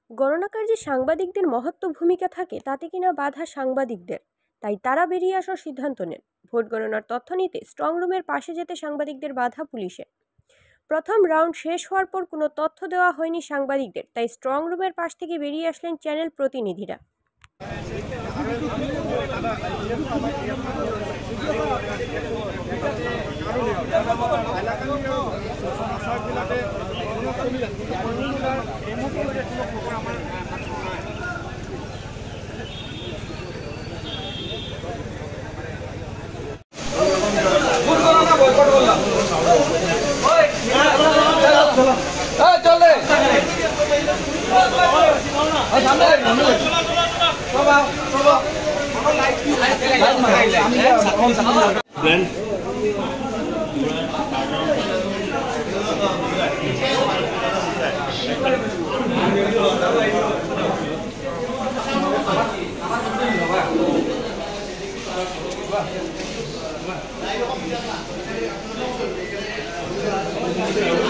গণনাকার্যে সাংবাদিকদের মহত্ব ভূমিকা থাকে তাতে কিনা বাধা সাংবাদিকদের, তাই তারা বেরিয়ে আসার সিদ্ধান্ত নেন। ভোট গণনার তথ্য নিতে স্ট্রং রুমের পাশে যেতে সাংবাদিকদের বাধা পুলিশে। প্রথম রাউন্ড শেষ হওয়ার পর কোনো তথ্য দেওয়া হয়নি সাংবাদিকদের, তাই স্ট্রং রুমের পাশ থেকে বেরিয়ে আসলেন চ্যানেল প্রতিনিধিরা। Thank you.